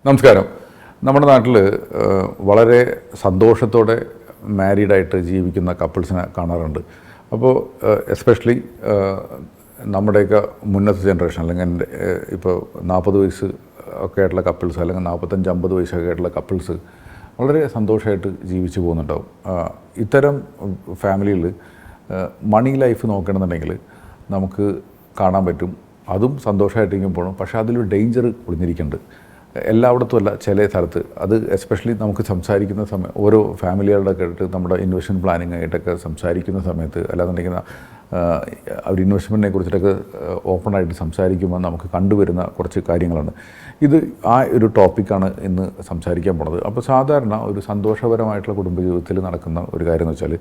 നമസ്കാരം. നമ്മുടെ നാട്ടിൽ വളരെ സന്തോഷത്തോടെ മാരീഡായിട്ട് ജീവിക്കുന്ന കപ്പിൾസിനെ കാണാറുണ്ട്. അപ്പോൾ എസ്പെഷ്യലി നമ്മുടെയൊക്കെ മുന്നത്തെ ജനറേഷൻ, അല്ലെങ്കിൽ ഇപ്പോൾ 40 വയസ്സ് ഒക്കെ ആയിട്ടുള്ള കപ്പിൾസ്, അല്ലെങ്കിൽ 45-50 വയസ്സൊക്കെ ആയിട്ടുള്ള കപ്പിൾസ് വളരെ സന്തോഷമായിട്ട് ജീവിച്ചു പോകുന്നുണ്ടാവും. ഇത്തരം ഫാമിലിയിൽ മണി ലൈഫ് നോക്കണമെന്നുണ്ടെങ്കിൽ നമുക്ക് കാണാൻ പറ്റും. അതും സന്തോഷമായിട്ടിരിക്കുമ്പോഴും പക്ഷേ അതിലൊരു ഡേഞ്ചർ ഒളിഞ്ഞിരിക്കുന്നുണ്ട്. എല്ലായിടത്തും അല്ല, ചില സ്ഥലത്ത്. അത് എസ്പെഷ്യലി നമുക്ക് സംസാരിക്കുന്ന സമയം, ഓരോ ഫാമിലികളുടെ ഒക്കെ ആയിട്ട് നമ്മുടെ ഇൻവെസ്റ്റ്മെൻറ്റ് പ്ലാനിങ് ആയിട്ടൊക്കെ സംസാരിക്കുന്ന സമയത്ത്, അല്ലാന്നുണ്ടെങ്കിൽ ഒരു ഇൻവെസ്റ്റ്മെൻറ്റിനെ കുറിച്ചിട്ടൊക്കെ ഓപ്പണായിട്ട് സംസാരിക്കുമ്പോൾ നമുക്ക് കണ്ടുവരുന്ന കുറച്ച് കാര്യങ്ങളാണ് ഇത്. ആ ഒരു ടോപ്പിക്കാണ് ഇന്ന് സംസാരിക്കാൻ പോണത്. അപ്പോൾ സാധാരണ ഒരു സന്തോഷപരമായിട്ടുള്ള കുടുംബജീവിതത്തിൽ നടക്കുന്ന ഒരു കാര്യം എന്ന് വെച്ചാൽ,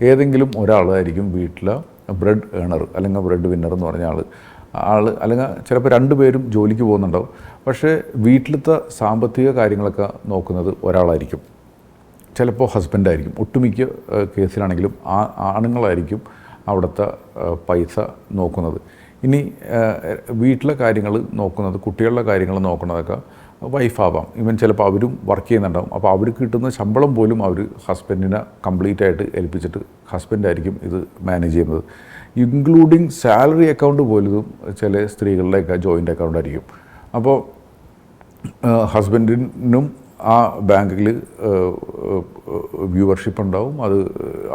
ഏതെങ്കിലും ഒരാളായിരിക്കും വീട്ടിലെ ബ്രെഡ് ഏണർ അല്ലെങ്കിൽ ബ്രെഡ് വിന്നർ എന്ന് പറഞ്ഞ ആൾ, അല്ലെങ്കിൽ ചിലപ്പോൾ 2 പേരും ജോലിക്ക് പോകുന്നുണ്ടാവും. പക്ഷേ വീട്ടിലത്തെ സാമ്പത്തിക കാര്യങ്ങളൊക്കെ നോക്കുന്നത് ഒരാളായിരിക്കും. ചിലപ്പോൾ ഹസ്ബൻഡായിരിക്കും. ഒട്ടുമിക്ക കേസിലാണെങ്കിലും ആണുങ്ങളായിരിക്കും അവിടുത്തെ പൈസ നോക്കുന്നത്. ഇനി വീട്ടിലെ കാര്യങ്ങൾ നോക്കുന്നത്, കുട്ടികളുടെ കാര്യങ്ങൾ നോക്കുന്നതൊക്കെ വൈഫാവാം. ഇവൻ ചിലപ്പോൾ അവരും വർക്ക് ചെയ്യുന്നുണ്ടാവും. അപ്പോൾ അവർക്ക് കിട്ടുന്ന ശമ്പളം പോലും അവർ ഹസ്ബൻഡിനെ കംപ്ലീറ്റ് ആയിട്ട് ഏൽപ്പിച്ചിട്ട് ഹസ്ബൻഡായിരിക്കും ഇത് മാനേജ് ചെയ്യുന്നത്. ഇൻക്ലൂഡിങ് സാലറി അക്കൗണ്ട് പോലും ചില സ്ത്രീകളുടെയൊക്കെ ജോയിൻ്റ് അക്കൗണ്ട് ആയിരിക്കും. അപ്പോൾ ഹസ്ബൻഡിനും ആ ബാങ്കിൽ വ്യൂവർഷിപ്പ് ഉണ്ടാവും. അത്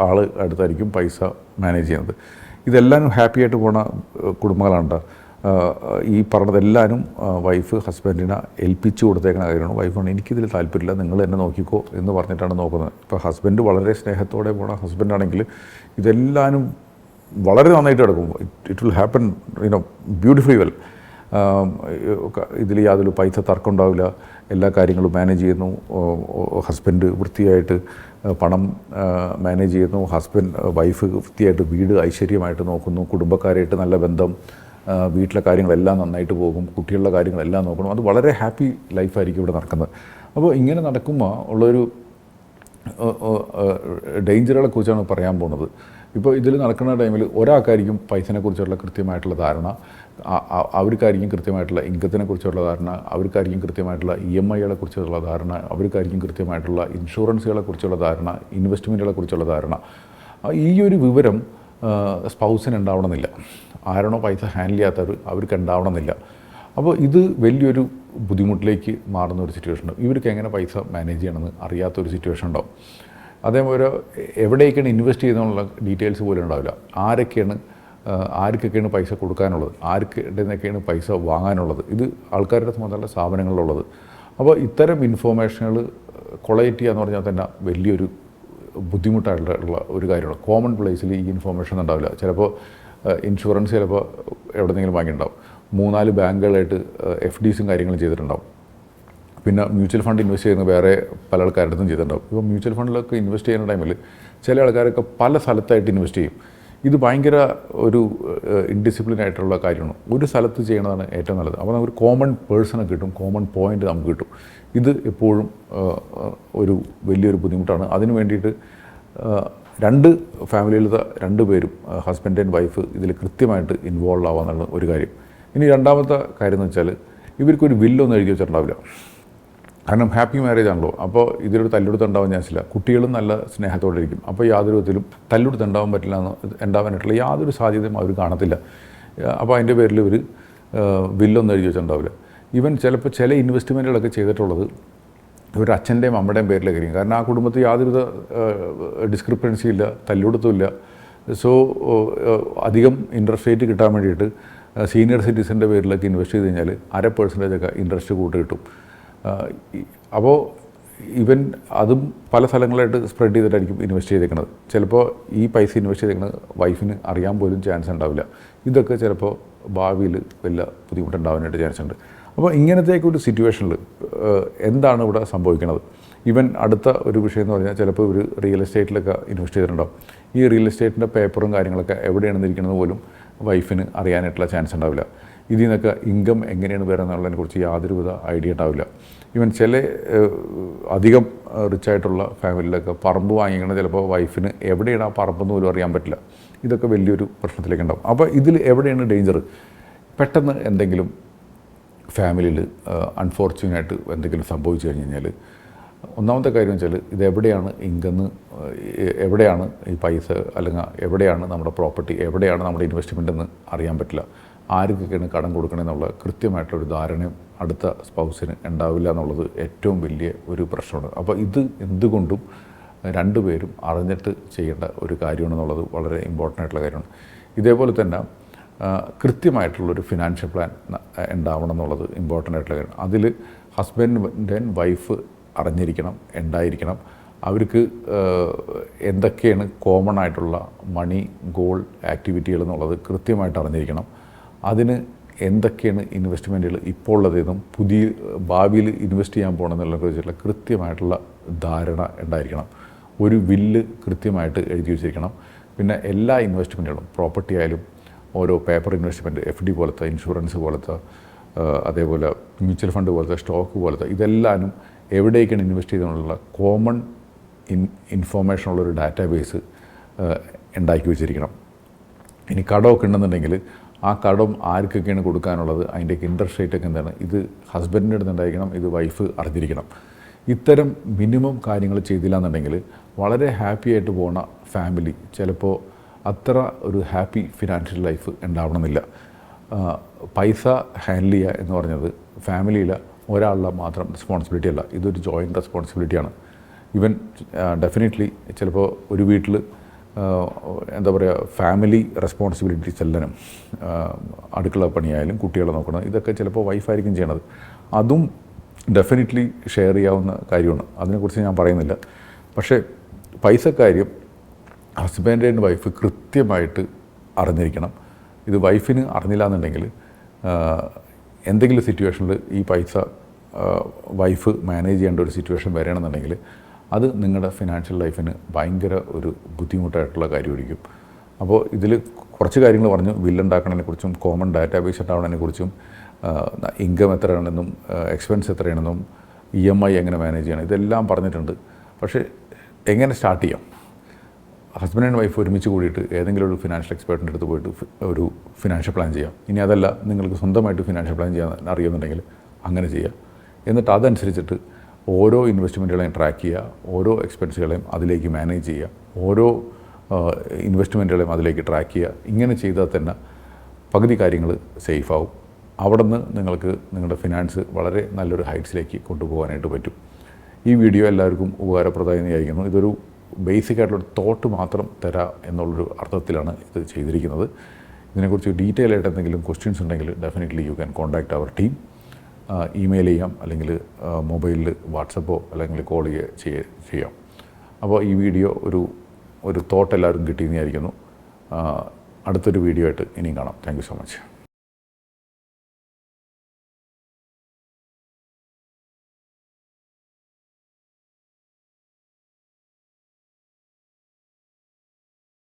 ആൾ അടുത്തായിരിക്കും പൈസ മാനേജ് ചെയ്യുന്നത്. ഇതെല്ലാം ഹാപ്പി ആയിട്ട് പോണ കുടുംബങ്ങളുണ്ട്. ഈ പറഞ്ഞതെല്ലാവരും വൈഫ് ഹസ്ബൻഡിനെ ഏൽപ്പിച്ചു കൊടുത്തേക്കുന്ന കാര്യമാണ്. വൈഫാണ് എനിക്കിതിൽ താല്പര്യമില്ല, നിങ്ങൾ എന്നെ നോക്കിക്കോ എന്ന് പറഞ്ഞിട്ടാണ് നോക്കുന്നത്. ഇപ്പോൾ ഹസ്ബൻഡ് വളരെ സ്നേഹത്തോടെ പോണ ഹസ്ബൻഡാണെങ്കിൽ ഇതെല്ലാവരും വളരെ നന്നായിട്ട് കിടക്കും. It will happen beautifully well. ഇതിൽ യാതൊരു പൈസ തർക്കം ഉണ്ടാവില്ല. എല്ലാ കാര്യങ്ങളും മാനേജ് ചെയ്യുന്നു. ഹസ്ബൻഡ് വൃത്തിയായിട്ട് പണം മാനേജ് ചെയ്യുന്നു. വൈഫ് വൃത്തിയായിട്ട് വീട് ഐശ്വര്യമായിട്ട് നോക്കുന്നു. കുടുംബക്കാരായിട്ട് നല്ല ബന്ധം, വീട്ടിലെ കാര്യങ്ങളെല്ലാം നന്നായിട്ട് പോകും. കുട്ടികളുടെ കാര്യങ്ങളെല്ലാം നോക്കണം. അത് വളരെ ഹാപ്പി ലൈഫായിരിക്കും ഇവിടെ നടക്കുന്നത്. അപ്പോൾ ഇങ്ങനെ നടക്കുമ്പോൾ ഉള്ളൊരു ഡേഞ്ചറുകളെ കുറിച്ചാണ് പറയാൻ പോകുന്നത്. ഇപ്പോൾ ഇതിൽ നടക്കുന്ന ടൈമിൽ ഒരാൾക്കായിരിക്കും പൈസനെക്കുറിച്ചുള്ള കൃത്യമായിട്ടുള്ള ധാരണ, അവർക്കായിരിക്കും കൃത്യമായിട്ടുള്ള ഇൻകത്തിനെ കുറിച്ചുള്ള ധാരണ, അവർക്കായിരിക്കും കൃത്യമായിട്ടുള്ള EMIകളെ കുറിച്ചുള്ള ധാരണ, അവർക്കായിരിക്കും കൃത്യമായിട്ടുള്ള ഇൻഷുറൻസുകളെ കുറിച്ചുള്ള ധാരണ, ഇൻവെസ്റ്റ്മെൻറ്റുകളെ കുറിച്ചുള്ള ധാരണ. ഈ ഒരു വിവരം സ്പൗസിന് ഉണ്ടാവണമെന്നില്ല. ആരാണോ പൈസ ഹാൻഡിൽ ചെയ്യാത്തവർ അവർക്ക് ഉണ്ടാവണമെന്നില്ല. അപ്പോൾ ഇത് വലിയൊരു ബുദ്ധിമുട്ടിലേക്ക് മാറുന്ന ഒരു സിറ്റുവേഷൻ ഉണ്ടാവും. ഇവർക്ക് എങ്ങനെ പൈസ മാനേജ് ചെയ്യണമെന്ന് അറിയാത്തൊരു സിറ്റുവേഷൻ ഉണ്ടാവും. അതേപോലെ എവിടേക്കാണ് ഇൻവെസ്റ്റ് ചെയ്യുന്നതിനുള്ള ഡീറ്റെയിൽസ് പോലും ഉണ്ടാവില്ല. ആർക്കൊക്കെയാണ് പൈസ കൊടുക്കാനുള്ളത്, ആർക്കിടന്നൊക്കെയാണ് പൈസ വാങ്ങാനുള്ളത്, ഇത് ആൾക്കാരുടെ മാത്രമല്ല സ്ഥാപനങ്ങളിലുള്ളത്. അപ്പോൾ ഇത്തരം ഇൻഫോർമേഷനുകൾ കൊളക്ട് ചെയ്യുക എന്ന് പറഞ്ഞാൽ തന്നെ വലിയൊരു ബുദ്ധിമുട്ടായിട്ടുള്ള ഒരു കാര്യമാണ്. കോമൺ പ്ലേസിൽ ഈ ഇൻഫോർമേഷൻ ഉണ്ടാവില്ല. ചിലപ്പോൾ ഇൻഷുറൻസ് ചിലപ്പോൾ എവിടെയെങ്കിലും വാങ്ങിയിട്ടുണ്ടാവും. 3-4 ബാങ്കുകളായിട്ട് FDസും കാര്യങ്ങളും ചെയ്തിട്ടുണ്ടാവും. പിന്നെ മ്യൂച്വൽ ഫണ്ട് ഇൻവെസ്റ്റ് ചെയ്യുന്ന വേറെ പല ആൾക്കാരുടെ അടുത്തും ചെയ്തിട്ടുണ്ടാവും. ഇപ്പോൾ മ്യൂച്വൽ ഫണ്ടിലൊക്കെ ഇൻവെസ്റ്റ് ചെയ്യുന്ന ടൈമിൽ ചില ആൾക്കാരൊക്കെ പല സ്ഥലത്തായിട്ട് ഇൻവെസ്റ്റ് ചെയ്യും. ഇത് ഭയങ്കര ഒരു ഇൻഡിസിപ്ലിൻ ആയിട്ടുള്ള കാര്യമാണ്. ഒരു സ്ഥലത്ത് ചെയ്യണതാണ് ഏറ്റവും നല്ലത്. അപ്പോൾ നമുക്ക് കോമൺ പേഴ്സണെ കിട്ടും, കോമൺ പോയിൻ്റ് നമുക്ക് കിട്ടും. ഇത് എപ്പോഴും ഒരു വലിയൊരു ബുദ്ധിമുട്ടാണ്. അതിന് വേണ്ടിയിട്ട് 2 ഫാമിലിയിലത്തെ 2 പേരും, ഹസ്ബൻഡ് ആൻഡ് വൈഫ്, ഇതിൽ കൃത്യമായിട്ട് ഇൻവോൾവ് ആവാന്നാണ് ഒരു കാര്യം. ഇനി രണ്ടാമത്തെ കാര്യം എന്ന് വെച്ചാൽ, ഇവർക്കൊരു വില്ലൊന്നും എഴുതി വെച്ചിട്ടുണ്ടാവില്ല. കാരണം ഹാപ്പി മാരേജ് ആണല്ലോ. അപ്പോൾ ഇതിലൊരു തല്ലുകൊടുത്തുണ്ടാവാൻ ചാൻസില്ല. കുട്ടികളും നല്ല സ്നേഹത്തോടെ ഇരിക്കും. അപ്പോൾ യാതൊരു വിധത്തിലും ഉണ്ടാവാനായിട്ടുള്ള യാതൊരു സാധ്യതയും അവർ കാണത്തില്ല. അപ്പോൾ അതിൻ്റെ പേരിൽ ഇവർ വില്ലൊന്നും എഴുതി വെച്ചിട്ടുണ്ടാവില്ല. ഈവൻ ചിലപ്പോൾ ചില ഇൻവെസ്റ്റ്മെൻറ്റുകളൊക്കെ ചെയ്തിട്ടുള്ളത് ഇവരുടെ അച്ഛൻ്റെയും അമ്മയുടെയും പേരിലേക്കായിരിക്കും. കാരണം ആ കുടുംബത്തിൽ യാതൊരു ഡിസ്ക്രിപ്പൻസി ഇല്ല, തല്ലുകൊടുത്തുമില്ല. സോ അധികം ഇൻട്രസ്റ്റ് റേറ്റ് കിട്ടാൻ വേണ്ടിയിട്ട് സീനിയർ സിറ്റിസൻ്റെ പേരിലൊക്കെ ഇൻവെസ്റ്റ് ചെയ്ത് കഴിഞ്ഞാൽ 0.5% ഇൻട്രസ്റ്റ് കൂട്ട് കിട്ടും. അപ്പോൾ ഇവൻ അതും പല സ്ഥലങ്ങളായിട്ട് സ്പ്രെഡ് ചെയ്തിട്ടായിരിക്കും ഇൻവെസ്റ്റ് ചെയ്തേക്കുന്നത്. ചിലപ്പോൾ ഈ പൈസ ഇൻവെസ്റ്റ് ചെയ്തേക്കുന്നത് വൈഫിന് അറിയാൻ പോലും ചാൻസ് ഉണ്ടാവില്ല. ഇതൊക്കെ ചിലപ്പോൾ ഭാവിയിൽ വലിയ ബുദ്ധിമുട്ടുണ്ടാവാനായിട്ട് ചാൻസ് ഉണ്ട്. അപ്പോൾ ഇങ്ങനത്തേക്കൊരു സിറ്റുവേഷനിൽ എന്താണ് ഇവിടെ സംഭവിക്കുന്നത്? ഇവൻ അടുത്ത ഒരു വിഷയം എന്ന് പറഞ്ഞാൽ, ചിലപ്പോൾ ഒരു റിയൽ എസ്റ്റേറ്റിലൊക്കെ ഇൻവെസ്റ്റ് ചെയ്തിട്ടുണ്ടാവും. ഈ റിയൽ എസ്റ്റേറ്റിൻ്റെ പേപ്പറും കാര്യങ്ങളൊക്കെ എവിടെയാണെന്ന് ഇരിക്കുന്നത് പോലും വൈഫിന് അറിയാനായിട്ടുള്ള ചാൻസ് ഉണ്ടാവില്ല. ഇതിൽ നിന്നൊക്കെ ഇൻകം എങ്ങനെയാണ് വരുന്നതിനെക്കുറിച്ച് യാതൊരുവിധ ഐഡിയ ഉണ്ടാവില്ല. ഈവൻ ചില അധികം റിച്ചായിട്ടുള്ള ഫാമിലിയിലൊക്കെ പറമ്പ് വാങ്ങിക്കണത് ചിലപ്പോൾ വൈഫിന് എവിടെയാണ് ആ പറമ്പെന്ന് പോലും അറിയാൻ പറ്റില്ല. ഇതൊക്കെ വലിയൊരു പ്രശ്നത്തിലേക്ക് ഉണ്ടാവും. അപ്പോൾ ഇതിൽ എവിടെയാണ് ഡേഞ്ചർ? പെട്ടെന്ന് എന്തെങ്കിലും ഫാമിലിയിൽ അൺഫോർച്യുനേറ്റ് എന്തെങ്കിലും സംഭവിച്ചു കഴിഞ്ഞ് കഴിഞ്ഞാൽ ഒന്നാമത്തെ കാര്യം വെച്ചാൽ ഇതെവിടെയാണ് ഇൻകന്ന്, എവിടെയാണ് ഈ പൈസ, അല്ലെങ്കിൽ എവിടെയാണ് നമ്മുടെ പ്രോപ്പർട്ടി, എവിടെയാണ് നമ്മുടെ ഇൻവെസ്റ്റ്മെൻ്റ് എന്ന് അറിയാൻ പറ്റില്ല. ആർക്കൊക്കെയാണ് കടം കൊടുക്കണമെന്നുള്ള കൃത്യമായിട്ടുള്ളൊരു ധാരണയും അടുത്ത സ്പൗസിന് ഉണ്ടാവില്ല എന്നുള്ളത് ഏറ്റവും വലിയ ഒരു പ്രശ്നമാണ്. അപ്പോൾ ഇത് എന്തുകൊണ്ടും രണ്ടുപേരും അറിഞ്ഞിട്ട് ചെയ്യേണ്ട ഒരു കാര്യമാണെന്നുള്ളത് വളരെ ഇമ്പോർട്ടൻ്റ് ആയിട്ടുള്ള കാര്യമാണ്. ഇതേപോലെ തന്നെ കൃത്യമായിട്ടുള്ളൊരു ഫിനാൻഷ്യൽ പ്ലാൻ ഉണ്ടാവണം എന്നുള്ളത് ഇമ്പോർട്ടൻ്റ് ആയിട്ടുള്ള കാര്യമാണ്. അതിൽ ഹസ്ബൻഡ് ആൻഡ് വൈഫ് അറിഞ്ഞിരിക്കണം, ഉണ്ടായിരിക്കണം. അവർക്ക് എന്തൊക്കെയാണ് കോമൺ ആയിട്ടുള്ള മണി ഗോൾ ആക്ടിവിറ്റികൾ എന്നുള്ളത് കൃത്യമായിട്ട് അറിഞ്ഞിരിക്കണം. അതിന് എന്തൊക്കെയാണ് ഇൻവെസ്റ്റ്മെൻറ്റുകൾ ഇപ്പോൾ ഉള്ളതെന്നും പുതിയ ഭാവിയിൽ ഇൻവെസ്റ്റ് ചെയ്യാൻ പോകണമെന്നുള്ള കുറിച്ചുള്ള കൃത്യമായിട്ടുള്ള ധാരണ ഉണ്ടായിരിക്കണം. ഒരു വില്ല് കൃത്യമായിട്ട് എഴുതി വെച്ചിരിക്കണം. പിന്നെ എല്ലാ ഇൻവെസ്റ്റ്മെൻറ്റുകളും, പ്രോപ്പർട്ടി ആയാലും ഓരോ പേപ്പർ ഇൻവെസ്റ്റ്മെൻറ്റ്, FD പോലത്തെ, ഇൻഷുറൻസ് പോലത്തെ, അതേപോലെ മ്യൂച്വൽ ഫണ്ട് പോലത്തെ, സ്റ്റോക്ക് പോലത്തെ, ഇതെല്ലാനും എവിടേക്കാണ് ഇൻവെസ്റ്റ് ചെയ്തെന്നുള്ള കോമൺ ഇൻഫോർമേഷനുള്ളൊരു ഡാറ്റാബേസ് ഉണ്ടാക്കി വെച്ചിരിക്കണം. ഇനി കടമൊക്കെ ഉണ്ടെന്നുണ്ടെങ്കിൽ ആ കടം ആർക്കൊക്കെയാണ് കൊടുക്കാനുള്ളത്, അതിൻ്റെയൊക്കെ ഇൻട്രസ്റ്റ് റേറ്റൊക്കെ എന്താണ്, ഇത് ഹസ്ബൻഡിൻ്റെ അടുത്ത് ഉണ്ടായിരിക്കണം, ഇത് വൈഫ് അറിഞ്ഞിരിക്കണം. ഇത്തരം മിനിമം കാര്യങ്ങൾ ചെയ്തില്ല എന്നുണ്ടെങ്കിൽ വളരെ ഹാപ്പി ആയിട്ട് പോകുന്ന ഫാമിലി ചിലപ്പോൾ അത്ര ഒരു ഹാപ്പി ഫിനാൻഷ്യൽ ലൈഫ് ഉണ്ടാവണമെന്നില്ല. പൈസ ഹാൻഡിൽ ചെയ്യുക എന്ന് പറഞ്ഞത് ഫാമിലിയിലെ ഒരാളുടെ മാത്രം റെസ്പോൺസിബിലിറ്റി അല്ല, ഇതൊരു ജോയിൻറ്റ് റെസ്പോൺസിബിലിറ്റിയാണ്. ഈവൻ ഡെഫിനറ്റ്ലി ചിലപ്പോൾ ഒരു വീട്ടിൽ എന്താ പറയുക, ഫാമിലി റെസ്പോൺസിബിലിറ്റീസ് എല്ലാം, അടുക്കള പണിയായാലും കുട്ടികളെ നോക്കണം, ഇതൊക്കെ ചിലപ്പോൾ വൈഫായിരിക്കും ചെയ്യണത്. അതും ഡെഫിനറ്റ്ലി ഷെയർ ചെയ്യാവുന്ന കാര്യമാണ്, അതിനെക്കുറിച്ച് ഞാൻ പറയുന്നില്ല. പക്ഷേ പൈസ കാര്യം ഹസ്ബൻഡ് ആൻഡ് വൈഫ് കൃത്യമായിട്ട് അറിഞ്ഞിരിക്കണം. ഇത് വൈഫിന് അറിഞ്ഞില്ല എന്നുണ്ടെങ്കിൽ എന്തെങ്കിലും സിറ്റുവേഷനിൽ ഈ പൈസ വൈഫ് മാനേജ് ചെയ്യേണ്ട ഒരു സിറ്റുവേഷൻ വരികയാണെന്നുണ്ടെങ്കിൽ അത് നിങ്ങളുടെ ഫിനാൻഷ്യൽ ലൈഫിന് ഭയങ്കര ഒരു ബുദ്ധിമുട്ടായിട്ടുള്ള കാര്യമായിരിക്കും. അപ്പോൾ ഇതിൽ കുറച്ച് കാര്യങ്ങൾ പറഞ്ഞു, വില്ലുണ്ടാക്കണതിനെക്കുറിച്ചും കോമൺ ഡാറ്റാബേസ് ഉണ്ടാവണതിനെക്കുറിച്ചും, ഇൻകം എത്രയാണെന്നും എക്സ്പെൻസ് എത്രയാണെന്നും EMI എങ്ങനെ മാനേജ് ചെയ്യണം, ഇതെല്ലാം പറഞ്ഞിട്ടുണ്ട്. പക്ഷേ എങ്ങനെ സ്റ്റാർട്ട് ചെയ്യാം? ഹസ്ബൻഡ് ആൻഡ് വൈഫ് ഒരുമിച്ച് കൂടിയിട്ട് ഏതെങ്കിലും ഒരു ഫിനാൻഷ്യൽ എക്സ്പേർട്ടിൻ്റെ അടുത്ത് പോയിട്ട് ഒരു ഫിനാൻഷ്യൽ പ്ലാൻ ചെയ്യാം. ഇനി അതല്ല നിങ്ങൾക്ക് സ്വന്തമായിട്ട് ഫിനാൻഷ്യൽ പ്ലാൻ ചെയ്യാൻ അറിയുന്നുണ്ടെങ്കിൽ അങ്ങനെ ചെയ്യുക. എന്നിട്ട് അതനുസരിച്ചിട്ട് ഓരോ ഇൻവെസ്റ്റ്മെൻറ്റുകളെയും ട്രാക്ക് ചെയ്യുക, ഓരോ എക്സ്പെൻസുകളെയും അതിലേക്ക് മാനേജ് ചെയ്യുക, ഓരോ ഇൻവെസ്റ്റ്മെൻറ്റുകളെയും അതിലേക്ക് ട്രാക്ക് ചെയ്യുക. ഇങ്ങനെ ചെയ്താൽ തന്നെ പകുതി കാര്യങ്ങൾ സേഫ് ആവും. അവിടെ നിന്ന് നിങ്ങൾക്ക് നിങ്ങളുടെ ഫിനാൻസ് വളരെ നല്ലൊരു ഹൈറ്റ്സിലേക്ക് കൊണ്ടുപോകാനായിട്ട് പറ്റും. ഈ വീഡിയോ എല്ലാവർക്കും ഉപകാരപ്രദമായി വിചാരിക്കുന്നു. ഇതൊരു ബേസിക് ആയിട്ടുള്ളൊരു തോട്ട് മാത്രം തരാം എന്നുള്ളൊരു അർത്ഥത്തിലാണ് ഇത് ചെയ്തിരിക്കുന്നത്. ഇതിനെക്കുറിച്ച് ഡീറ്റെയിൽ ആയിട്ട് എന്തെങ്കിലും ക്വസ്റ്റ്യൻസ് ഉണ്ടെങ്കിൽ definitely you can contact our team. Email ചെയ്യാം, അല്ലെങ്കിൽ മൊബൈലിൽ വാട്സപ്പോ അല്ലെങ്കിൽ കോൾ ചെയ്യാം. അപ്പോൾ ഈ വീഡിയോ ഒരു തോട്ട് എല്ലാവർക്കും കിട്ടിയെന്ന് വിചാരിക്കുന്നു. അടുത്തൊരു വീഡിയോ ആയിട്ട് ഇനിയും കാണാം. Thank you so much.